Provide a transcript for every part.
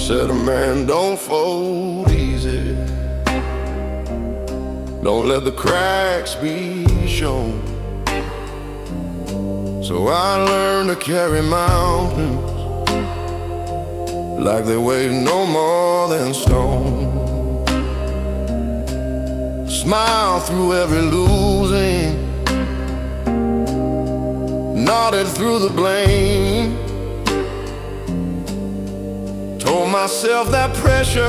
said a man don't fold easy. Don't let the cracks be shown. So I learned to carry mountains like they weigh no more than stone. Smile through every losing, nodded through the blame. Told myself that pressure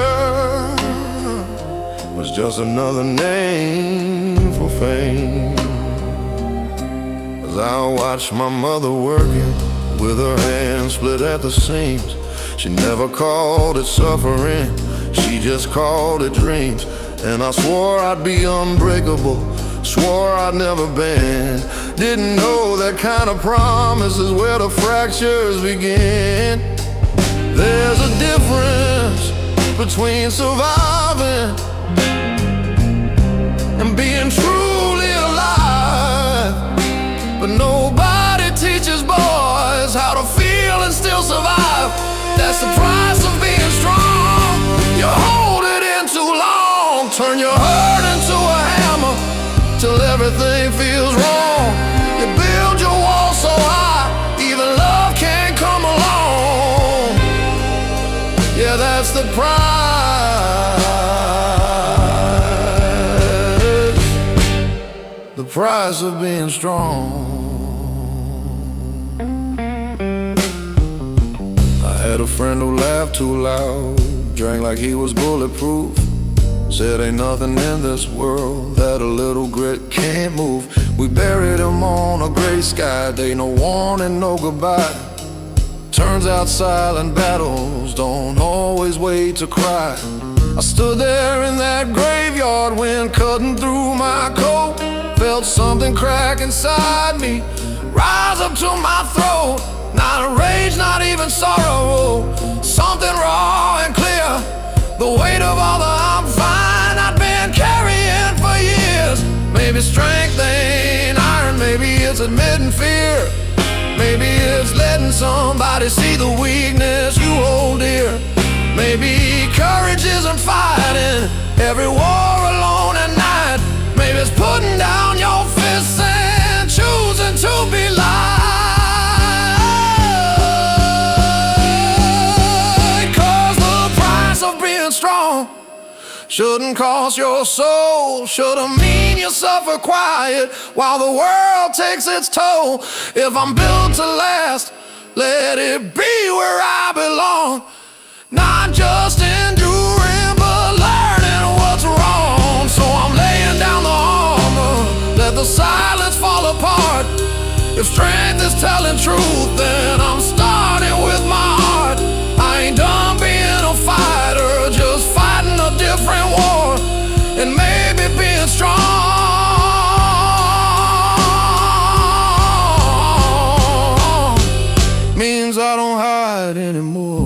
was just another name for fame. As I watched my mother working with her hands split at the seams, she never called it suffering, she just called it dreams. And I swore I'd be unbreakable, swore I'd never bend. Didn't know that kind of promise is where the fractures begin. There's a difference between surviving and being truly alive. But nobody teaches boys how to feel and still survive. That's the price of being strong. You hold it in too long, turn your hurt into a hammer till everything feels wrong. You build your wall so high, even love can't come along. Yeah, that's the price of being strong. I had a friend who laughed too loud, drank like he was bulletproof, said ain't nothing in this world that a little grit can't move. We buried him on a gray sky day, no warning, no goodbye. Turns out silent battles don't always wait to cry. I stood there in that graveyard, wind cutting through my coat. Felt something crack inside me, rise up to my throat. Not a rage, not even sorrow, something raw and clear. The weight of all the I'm fine I'd been carrying for years. Maybe strength ain't iron, maybe it's admitting fear. Maybe it's letting somebody see the weakness you hold dear. Maybe courage isn't fighting every war alone at night. Maybe it's putting down your fists and choosing to be light. 'Cause the price of being strong shouldn't cost your soul, shouldn't mean you suffer quiet while the world takes its toll. If I'm built to last, let it be where I belong. Not just enduring, but learning what's wrong. So I'm laying down the armor, let the silence fall apart. If strength is telling truth, then I'm starting with my heart. I ain't done being a fighter, just fighting a different war. And maybe being strong means I don't hide anymore.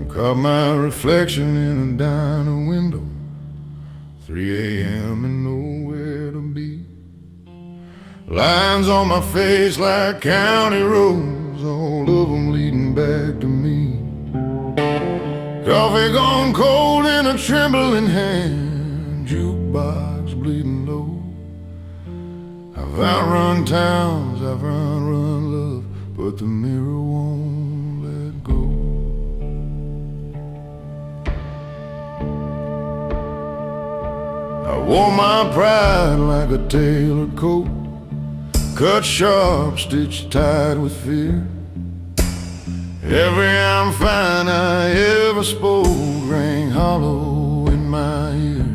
Caught my reflection in a diner window, 3 a.m. and nowhere to be. Lines on my face like county roads, all of them leading back to me. Coffee gone cold in a trembling hand, jukebox bleeding low. I've outrun towns, I've run love, but the mirror won't let go. I wore my pride like a tailored coat, cut sharp, stitched tight with fear. Every I'm fine I ever spoke rang hollow in my ear.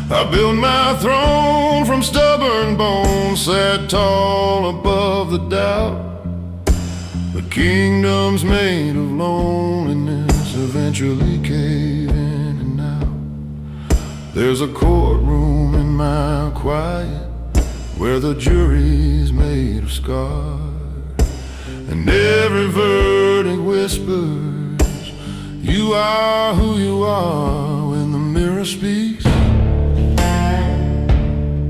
I built my throne from stubborn bones, sat tall above the doubt. The kingdoms made of loneliness eventually cave in and out. There's a courtroom in my quiet where the jury's made of scars, and every verdict whispers, you are who you are. When the mirror speaks,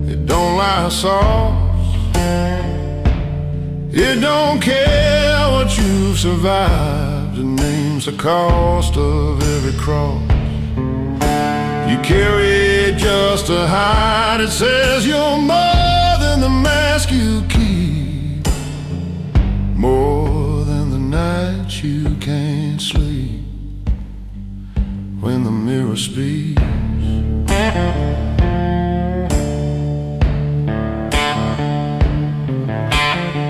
it don't lie soft. It don't care what you've survived. It names the cost of every cross you carry just to hide. It says you're more than the mask you keep, more than the nights you can't sleep. When the mirror speaks,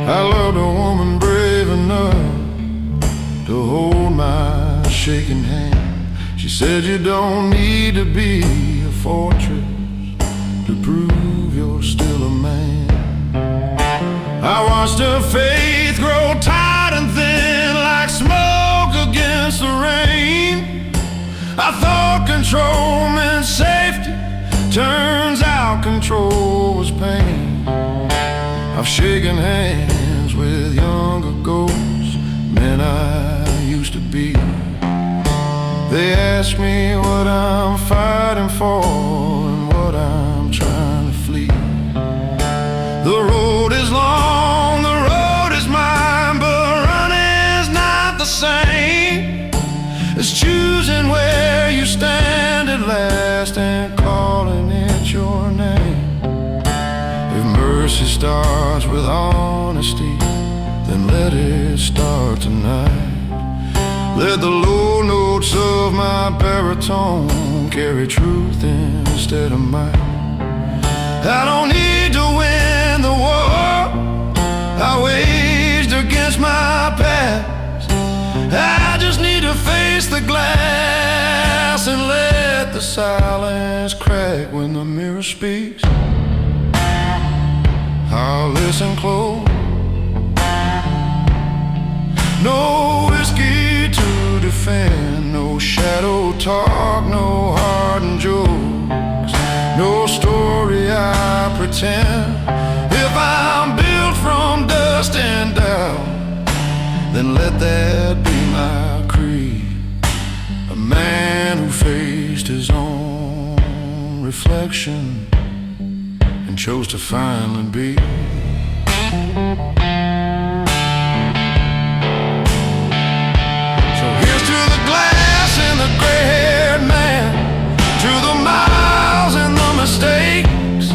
I loved a woman brave enough to hold my shaking hand. She said you don't need to be a fortress to prove you're still a man. I watched her faith grow tight and thin like smoke against the rain. I thought control meant safety, turns out control was pain. I've shaken hands with younger ghosts, men I used to be. They ask me what I'm fighting for and what I'm trying to flee. The road is long, the road is mine, but running's not the same as choosing where you stand at last and calling it your name. If mercy starts with honesty, then let it start tonight. Let the low notes of my baritone carry truth instead of might. I don't need to win the war I waged against my past. I just need to face the glass and let the silence crack. When the mirror speaks, I'll listen close. No whiskey to defend, no shadow talk, no hardened jokes, no story I pretend. If I'm built from dust and doubt, then let that be my creed. A man who faced his own reflection and chose to finally be. The gray-haired man, to the miles and the mistakes,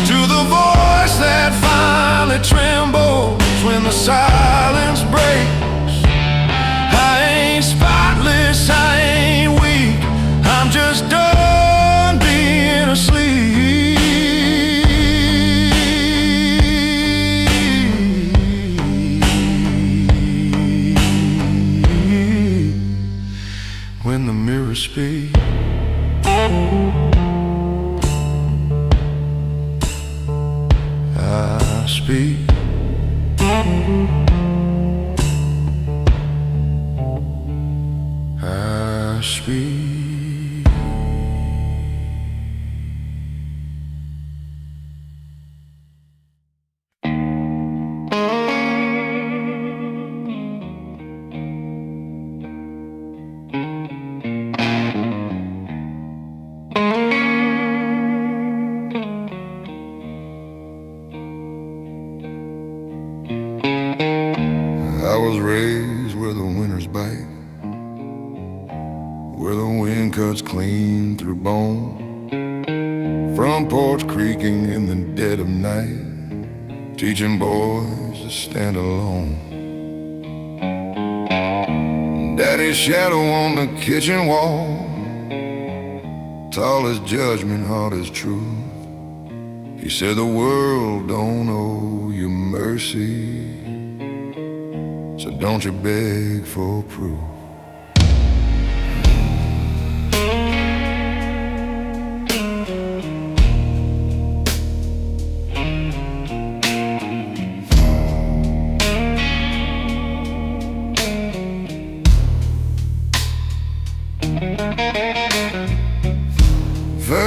to the voice that finally trembles when the silence breaks. I ain't spotless, I ain't weak, I'm just done being asleep. When the mirror speaks, I speak. I speak. I was raised where the winters bite, where the wind cuts clean through bone, front porch creaking in the dead of night, teaching boys to stand alone. Daddy's shadow on the kitchen wall, tall as judgment, hard as truth. He said the world don't owe you mercy, so don't you beg for proof.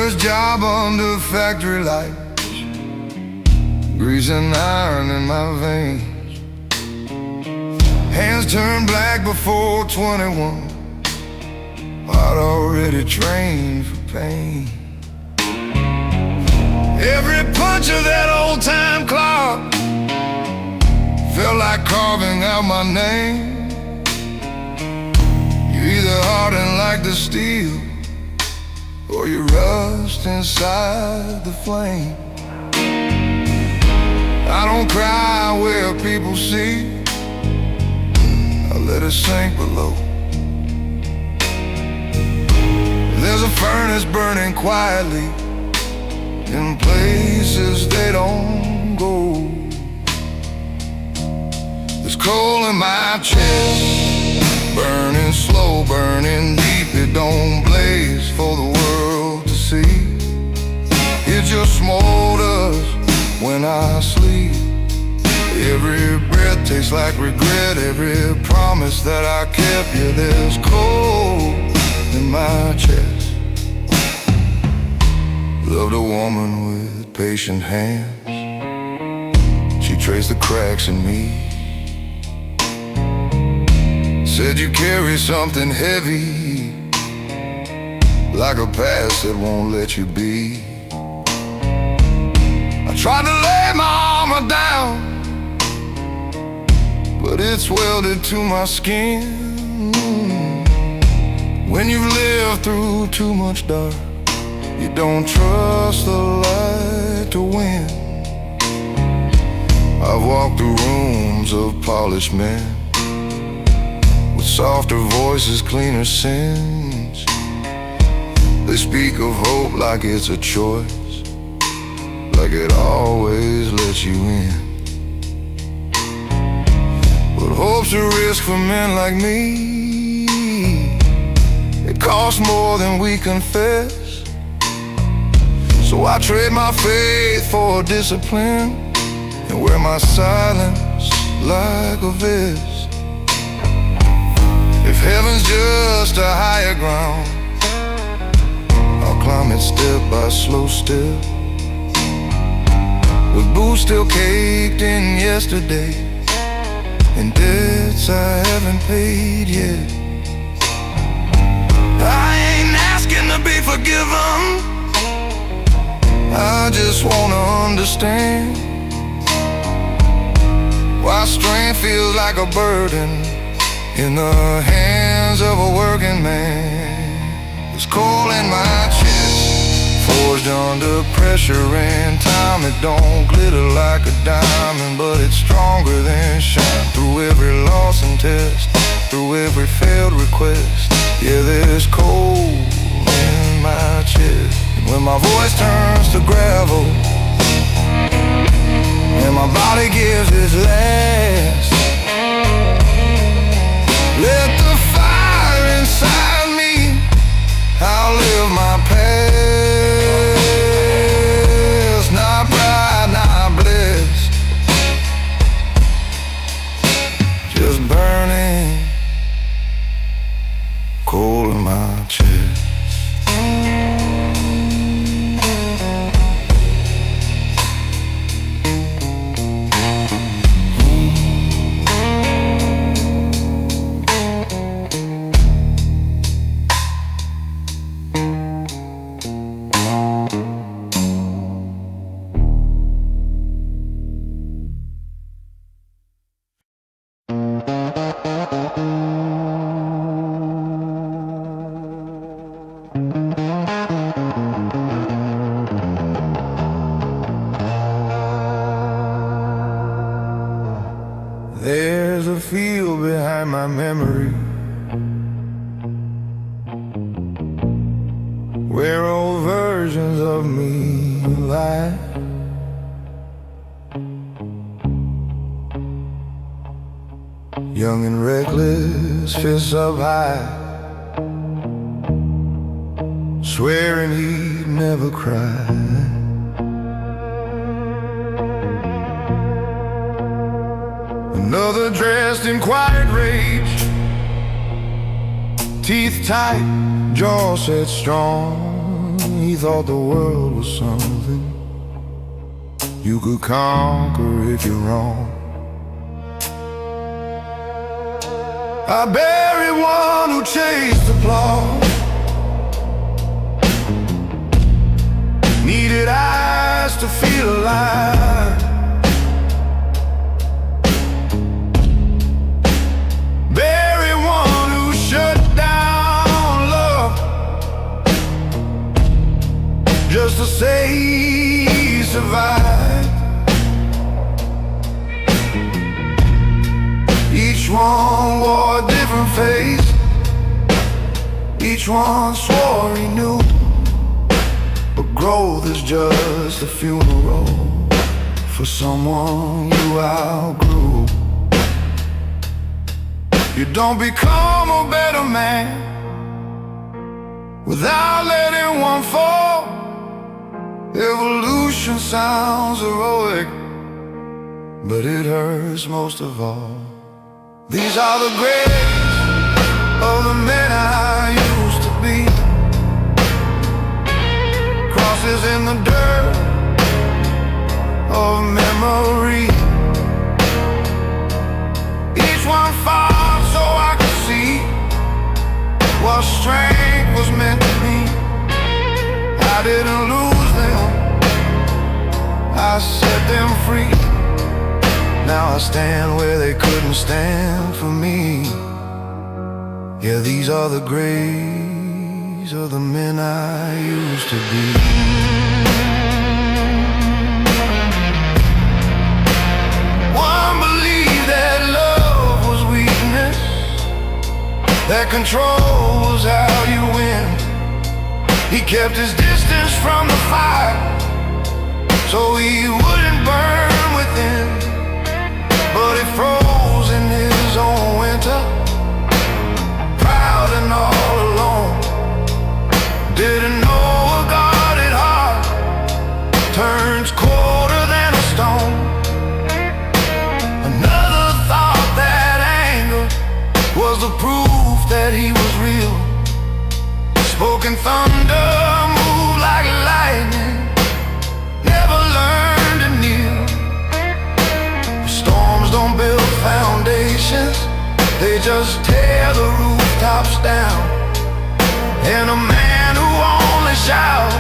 First job under factory lights, greasing iron in my veins. Hands turned black before 21, I'd already trained for pain. Every punch of that old-time clock felt like carving out my name. You either harden like the steel, or you rust inside the flame. I don't cry where people see, I let it sink below. There's a furnace burning quietly in places they don't go. There's coal in my chest, burning slow, burning deep. It don't blaze for the world to see. It just smolders when I sleep. Every breath tastes like regret, every promise that I kept. Yeah, there's coal in my chest. Loved a woman with patient hands. She traced the cracks in me. Said you carry something heavy, like a past that won't let you be. I tried to lay my armor down, but it's welded to my skin. When you've lived through too much dark, you don't trust the light to win. I've walked through rooms of polished men, with softer voices, cleaner sins. They speak of hope like it's a choice, like it always lets you in. But hope's a risk for men like me. It costs more than we confess. So I trade my faith for discipline, and wear my silence like a vest. If heaven's just a higher ground, I'll climb it step by slow step, with boots still caked in yesterday, and debts I haven't paid yet. I ain't asking to be forgiven, I just wanna understand why strength feels like a burden in the hands of a working man. There's coal in my chest, forged under pressure and time. It don't glitter like a diamond, but it's stronger than shine. Through every loss and test, through every failed request, yeah, there's coal in my chest. When my voice turns to gravel and my body gives its last, let the fire inside me outlive my past. Not pride, not bliss, just burning coal in my chest. There's a field behind my memory, where old versions of me lie. Young and reckless, fists up high, swearing he'd never cry. Another dressed in quiet rage, teeth tight, jaw set strong. he thought the world was something you could conquer if you're wrong. I buried one who chased applause, needed eyes to feel alive. Bury one who shut down love just to say he survived. Each one wore a different face, each one swore he knew. But growth is just a funeral for someone you outgrew. You don't become a better man without letting one fall. Evolution sounds heroic, but it hurts most of all. These are the graves of the men I used to be, crosses in the dirt of memory. Each one fought so I could see what strength was meant to be. I didn't lose them, I set them free. Now I stand where they couldn't stand for me. Yeah, these are the graves of the men I used to be. One believed that love was weakness, that control was how you win. He kept his distance from the fire so he wouldn't burn within. But he froze in his own winter, proud and all alone. Didn't know a guarded heart turns colder than a stone. Another thought that anger was the proof that he was real. Spoken thunder, moved like lightning, never learned to kneel. Storms don't build foundations, they just tear the rooftops down. And a man who only shouts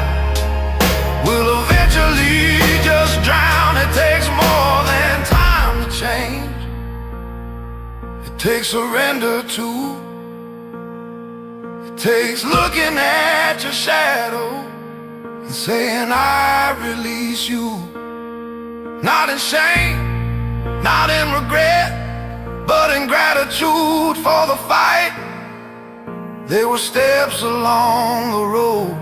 will eventually just drown. It takes more than time to change, it takes surrender too. It takes looking at your shadow and saying I release you. Not in shame, not in regret, but in gratitude for the fight. There were steps along the road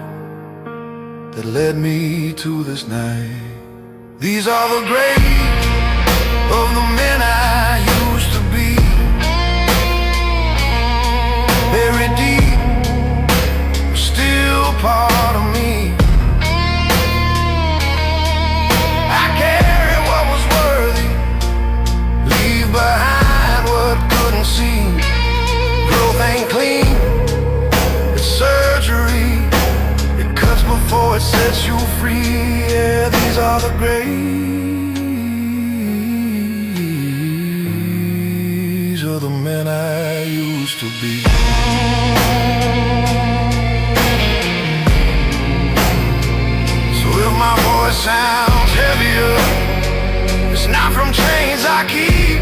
that led me to this night. These are the graves of the men I used to be, buried deep, still part of me. I carry what was worthy, leave behind what couldn't see. Growth ain't clean, it's surgery. It cuts before it sets you free. Yeah, these are the graves of the men I used to be. So if my voice sounds heavier, it's not from chains I keep,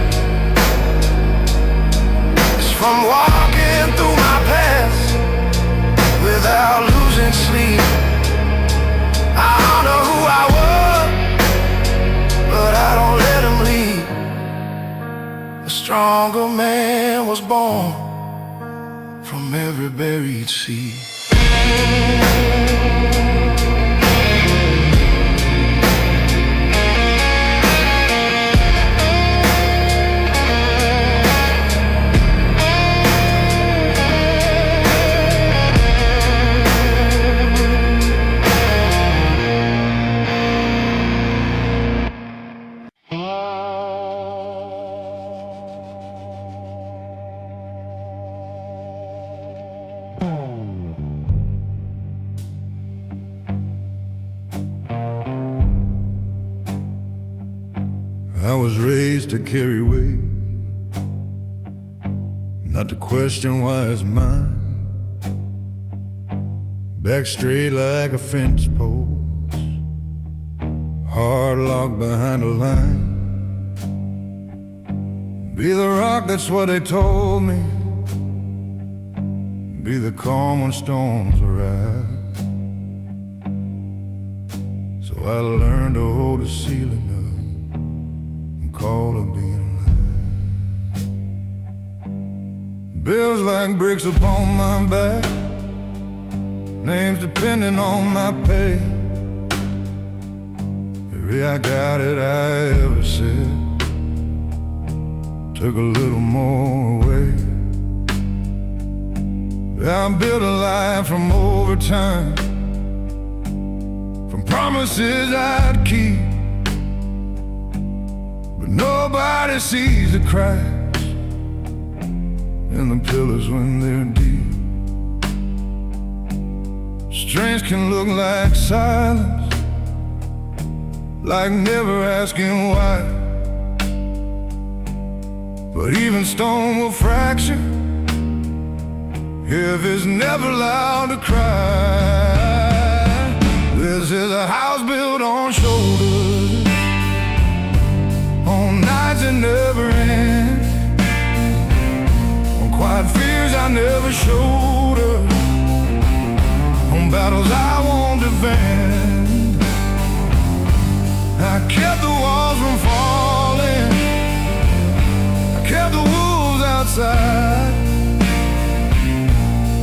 it's from walking through my past without losing sleep. I honor who I was, but I don't let him lead. A stronger man was born from every buried seed. I was raised to carry weight, not to question why it's mine. Back straight like a fence post, hard locked behind a line. Be the rock, that's what they told me. Be the calm when storms arise. So I learned to hold the ceiling up and call it being alive. Bills like bricks upon my back, names depending on my pay. Every I got it I ever said took a little more away. I built a life from overtime, from promises I'd keep. But nobody sees the cracks in the pillars when they're deep. Strength can look like silence, like never asking why. But even stone will fracture if it's never allowed to cry. This is a house built on shoulders, on nights that never end, on quiet fears I never showed her, on battles I won't defend. I kept the walls from falling, I kept the wolves outside.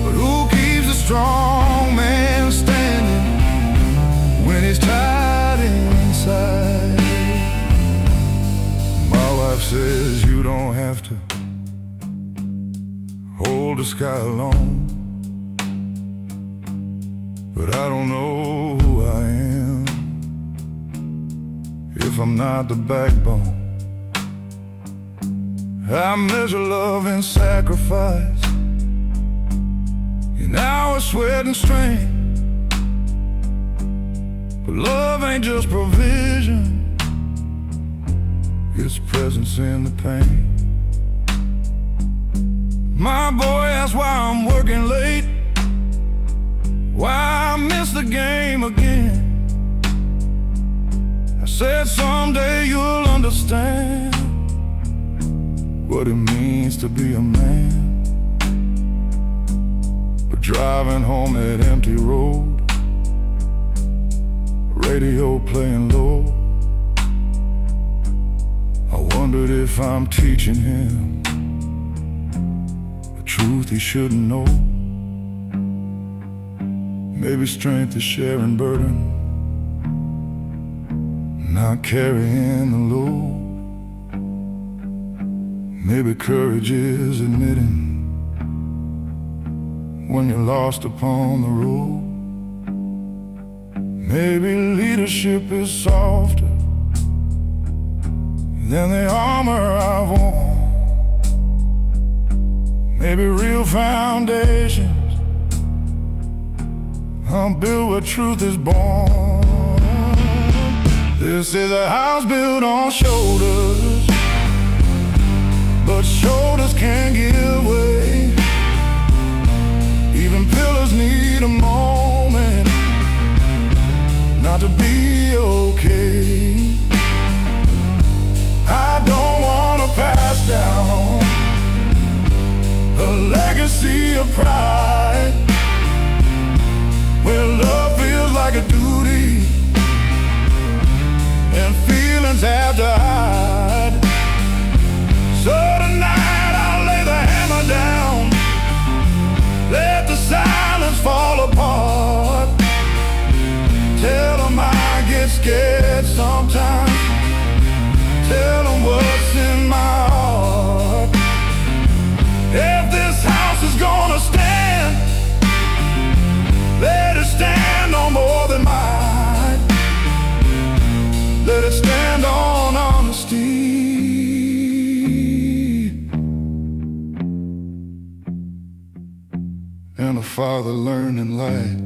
But who keeps a strong man standing when he's tied inside? My wife says you don't have to hold the sky alone, but I don't know who I am if I'm not the backbone. I measure love and sacrifice in hours, sweat and strength. But love ain't just provision, it's presence in the pain. My boy, that's why I'm working late, why I miss the game again. I said someday you'll understand what it means to be a man. But driving home that empty road, radio playing low, I wondered if I'm teaching him the truth he shouldn't know. Maybe strength is sharing burden, not carrying the load. Maybe courage is admitting when you're lost upon the road. Maybe leadership is softer than the armor I've worn. Maybe real foundations are built where truth is born. This is a house built on shoulders, but shoulders can't give way. Even pillars need a moment not to be okay. I don't wanna pass down a legacy of pride, where love feels like a duty and feelings have to hide. So tonight I'll lay the hammer down, let the silence fall apart. Tell them I get scared sometimes, tell them what's in my heart. If this house is gonna stand, let it stand on more than mine. Let it stand on honesty and a father learning light.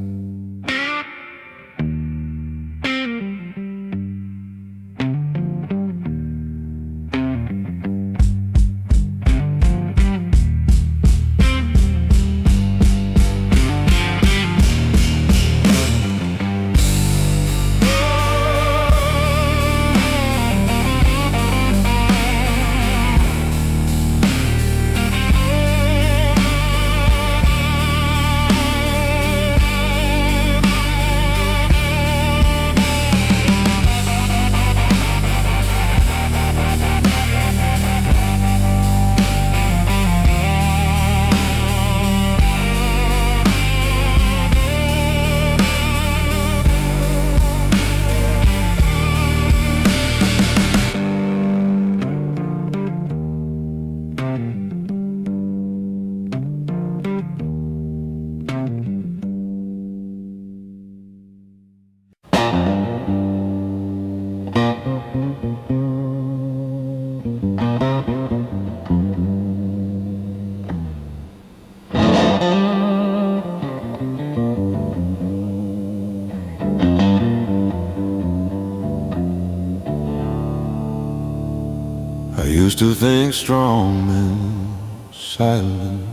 used to think strong and silent,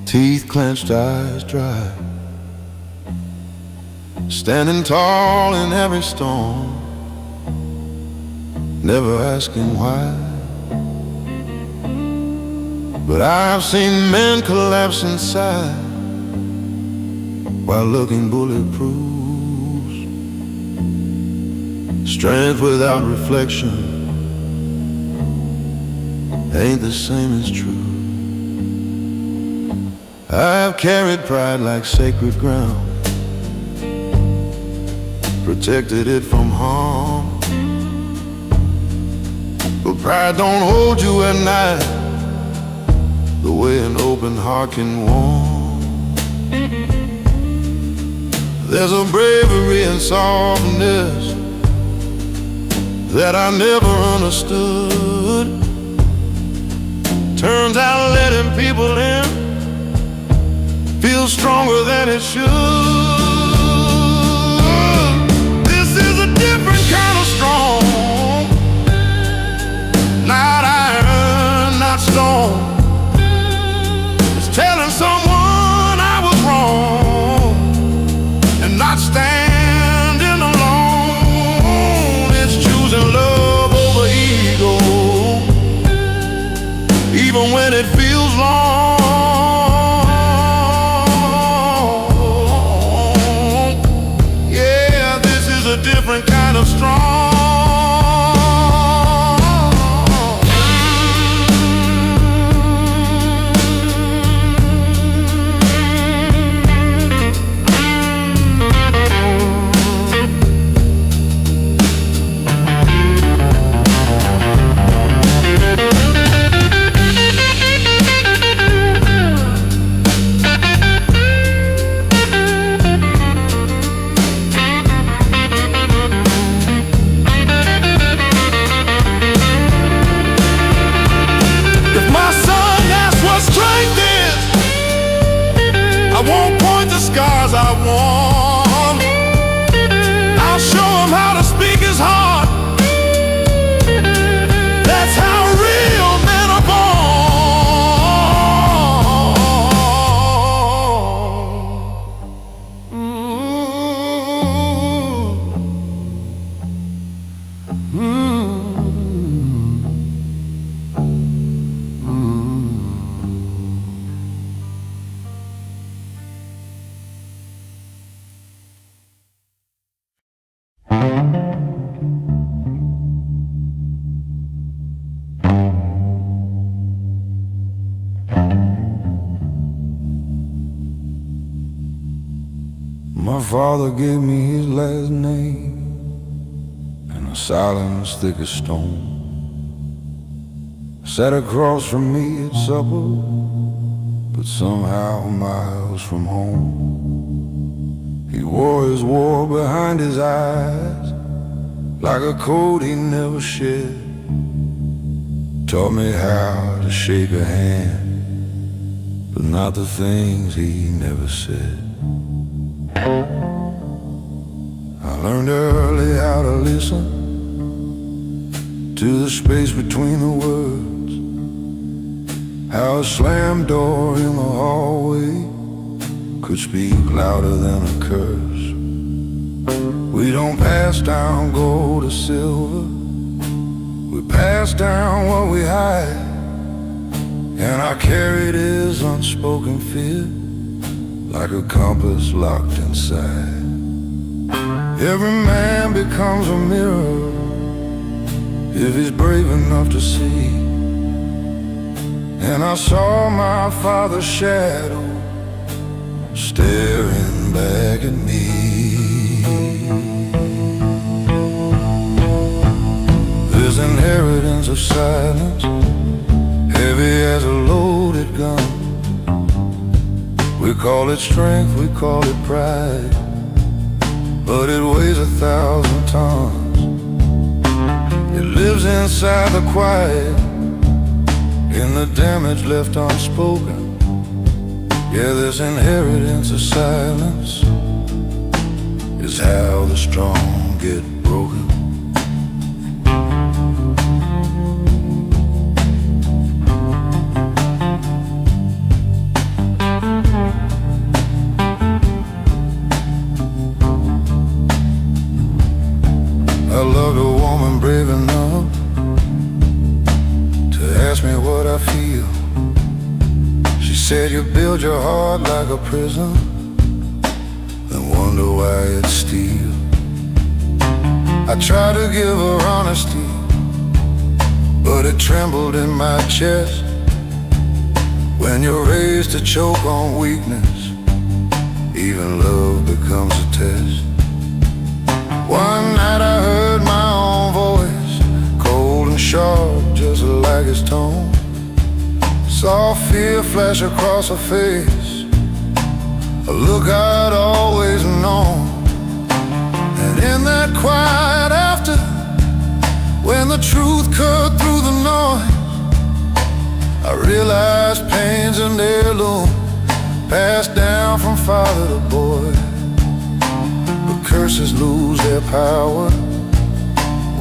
teeth clenched, eyes dry, standing tall in every storm, never asking why. But I've seen men collapse inside while looking bulletproof. Strength without reflection ain't the same as truth. I've carried pride like sacred ground, protected it from harm. But pride don't hold you at night the way an open heart can warm. There's a bravery and softness that I never understood. Turns out letting people in feels stronger than it should. This is a different kind of strong, not iron, not stone. It's telling someone I was wrong and not standing alone. It's choosing love over ego, even when it feels long. Yeah, this is a different kind of strong. I want, I'll show him how to speak his heart. That's how real men are My father gave me his last name, and a silence thick as stone. Sat across from me at supper, but somehow miles from home. He wore his war behind his eyes, like a coat he never shed. Taught me how to shake a hand, but not the things he never said. I learned early how to listen to the space between the words, how a slammed door in the hallway could speak louder than a curse. We don't pass down gold or silver, we pass down what we hide. And I carried his unspoken fear like a compass locked inside. Every man becomes a mirror if he's brave enough to see. And I saw my father's shadow staring back at me. This inheritance of silence, heavy as a loaded gun. We call it strength, we call it pride, but it weighs 1,000 tons. It lives inside the quiet, in the damage left unspoken. Yeah, this inheritance of silence is how the strong get broken. feel. She said you build your heart like a prison, then wonder why it's steel. I tried to give her honesty, but it trembled in my chest. When you're raised to choke on weakness, even love becomes a test. One night I heard my own voice, cold and sharp, just like his tone. Saw fear flash across her face, a look I'd always known. And in that quiet after, when the truth cut through the noise, I realized pain's an heirloom, passed down from father to boy. But curses lose their power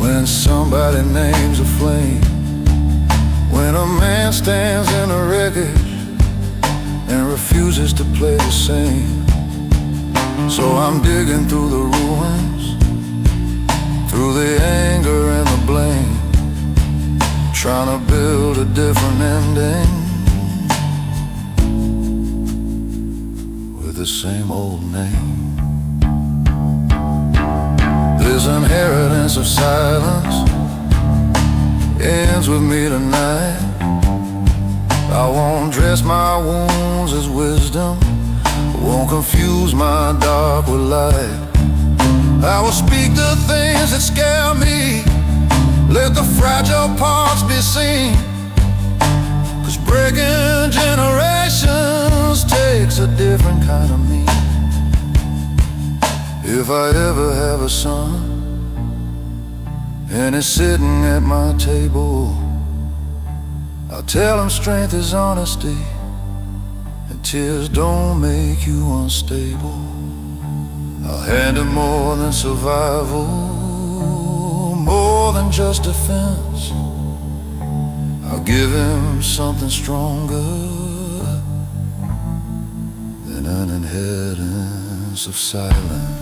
when somebody names a flame. When a man stands in a wreckage and refuses to play the same. So I'm digging through the ruins, through the anger and the blame, trying to build a different ending with the same old name. This inheritance of silence ends with me tonight. I won't dress my wounds as wisdom, won't confuse my dark with light. I will speak the things that scare me, let the fragile parts be seen. 'Cause breaking generations takes a different kind of me. If I ever have a son and he's sitting at my table, I'll tell him strength is honesty, and tears don't make you unstable. I'll hand him more than survival, more than just defense. I'll give him something stronger than an inheritance of silence.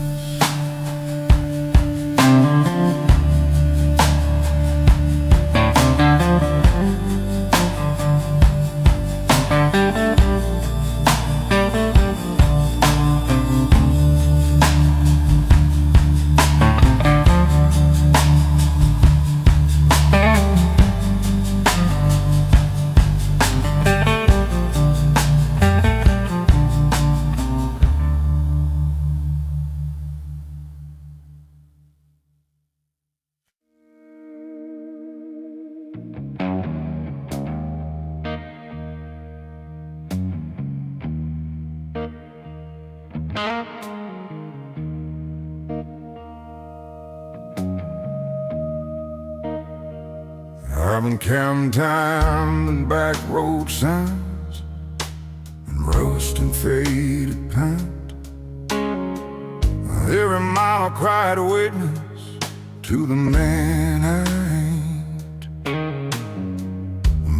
I've been counting time and back road signs and rust and faded paint. Every mile I cried a witness to the man I ain't.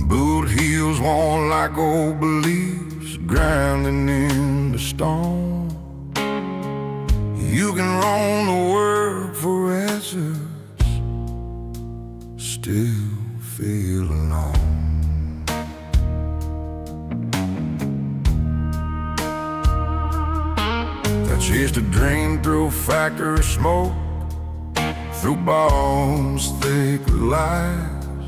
Boot heels worn like old beliefs grinding in the stone. You can roam the world for answers, still feel alone. I chased a dream through factory smoke, through bombs thick with lies.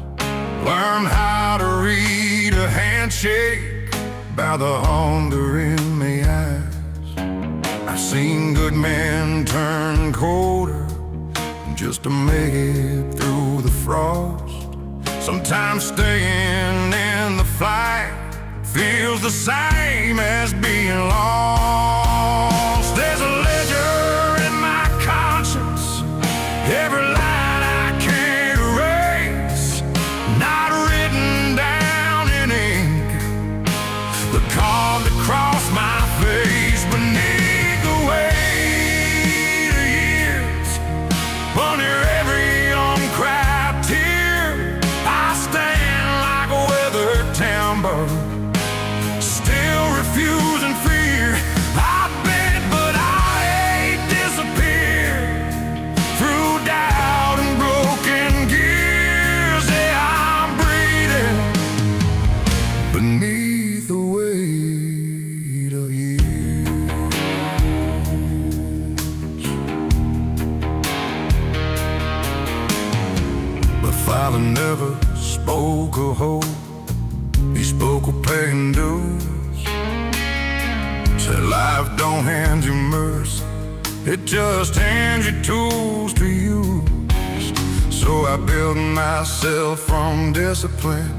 Learned how to read a handshake by the hunger in my eyes. I've seen good men turn colder just to make it through the frost. Sometimes staying in the fight feels the same as being lost. There's a ledger in my conscience, every line I can't erase, not written down in ink, but carved across my face beneath the weight of years. Under every uncried tear, I stand like a weathered timber, still refusing fear. father never spoke of hope. He spoke of paying dues. Said life don't hand you mercy, it just hands you tools to use. So I built myself from discipline,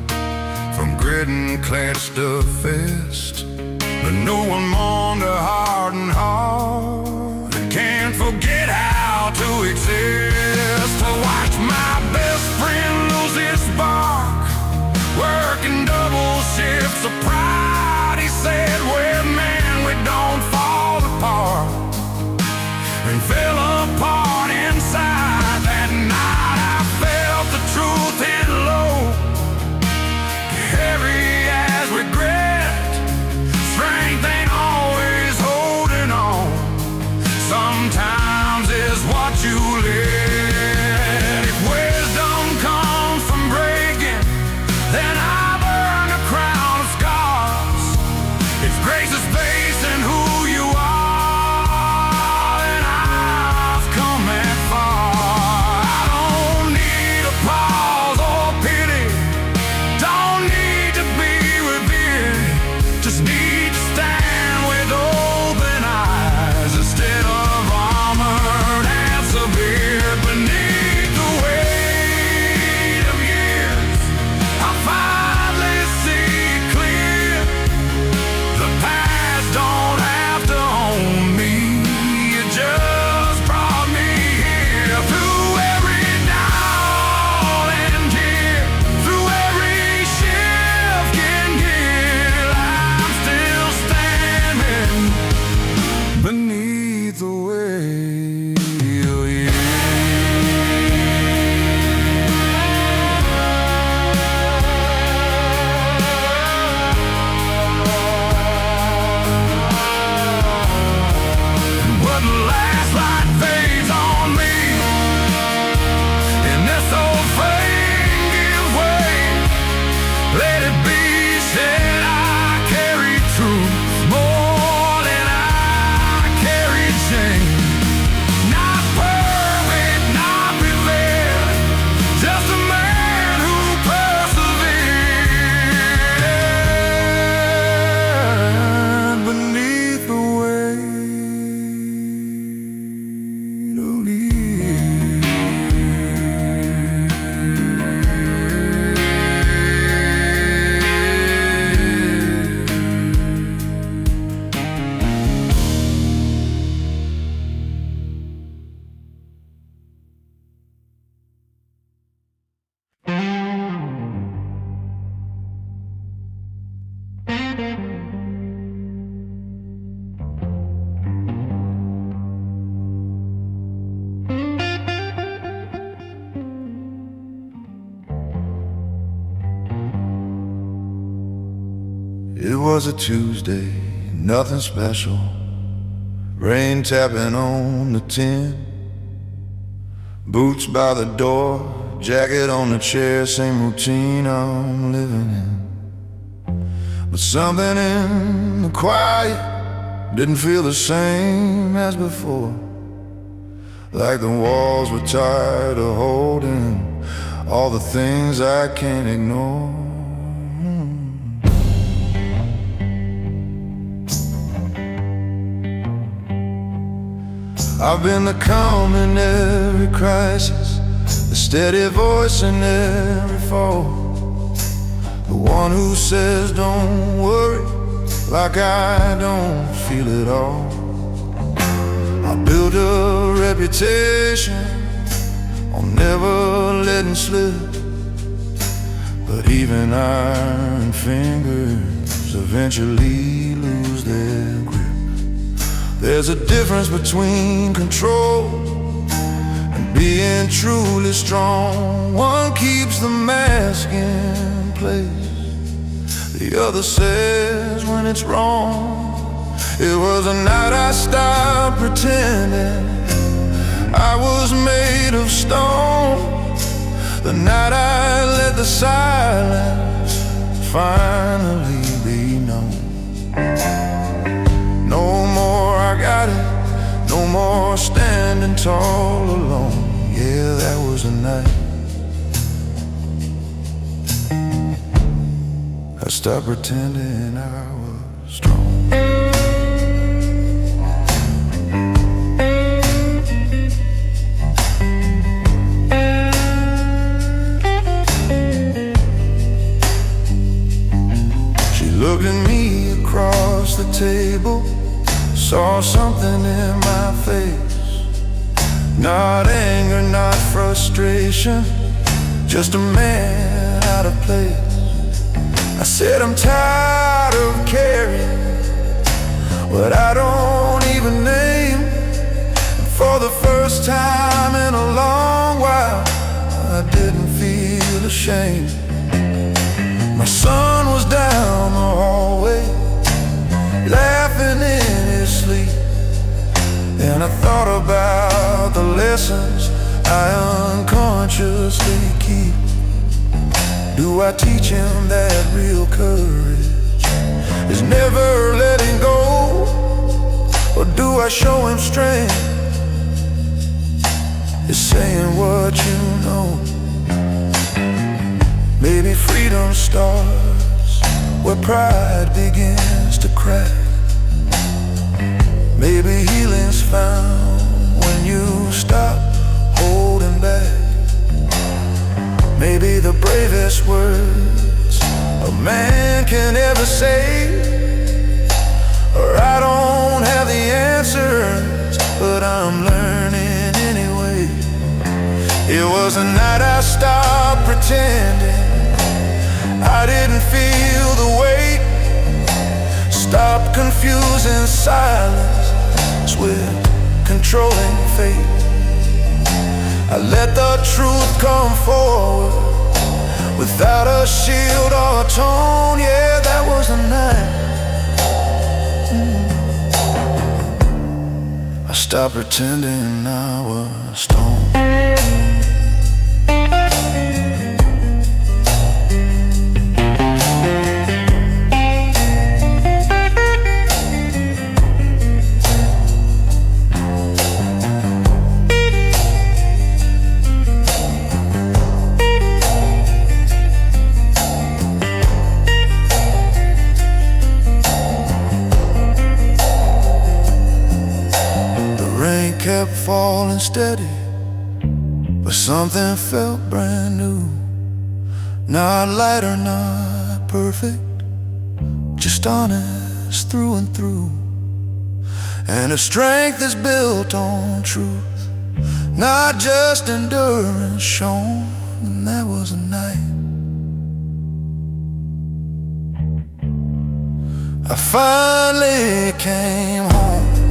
from grit and clenched a fist. But no one mourned a hardened heart and can't forget how to exist. To watch my best friend lose his spark, working double shifts of pride. He said, "We're men, we don't fall apart," and fell apart inside. That night I felt the truth hit low, heavy as regret. Strength ain't always holding on, sometimes it's what you let. If wisdom comes from breaking, then I've earned a crown of scars. If grace is based in who you are, then I've come that far. I don't need applause or pity, don't need to be revered, just need to stand with open eyes instead of armored and severe. Beneath the weight of years, I finally see clear. The past don't have to own me, it just brought me here. Through every down and tear, through every shift in gear, I'm still standing beneath the weight of years. But the last light fades on me, and this old flame gives way. Let it be said, I carry truth more than I carried shame. Not perfect, not prevailed, just a man who persevered beneath the weight of years. It was a Tuesday, nothing special. Rain tapping on the tin. Boots by the door, jacket on the chair, same routine I'm living in. But something in the quiet didn't feel the same as before. Like the walls were tired of holding all the things I can't ignore. I've been the calm in every crisis, the steady voice in every fall, the one who says don't worry, like I don't feel it all. I built a reputation on never letting slip, but even iron fingers eventually lose their grip. There's a difference between control and being truly strong. One keeps the mask in place, the other says when it's wrong. It was a night I stopped pretending I was made of stone, the night I let the silence finally be known. No more I got it, no more standing tall alone. Yeah, that was the night I stopped pretending I was strong. She looked at me across the table, saw something in my face. Not anger, not frustration, just a man out of place. I said I'm tired of carrying what I don't even name. And for the first time in a long while, I didn't feel ashamed. My son was down the hallway, laughing in his sleep, and I thought about the lessons I unconsciously keep. Do I teach him that real courage is never letting go? Or do I show him strength is saying what you know? Maybe freedom starts where pride begins to crack. Maybe healing's found when you stop holding back. Maybe the bravest words a man can ever say or I don't have the answers, but I'm learning anyway. It was the night I stopped pretending I didn't feel the weight. Stop confusing silence with controlling fate. I let the truth come forward without a shield or a tone. Yeah, that was the night I stopped pretending I was stoned. Kept falling steady, but something felt brand new. Not light or not perfect, just honest through and through. And the strength is built on truth, not just endurance shown. And that was a night I finally came home.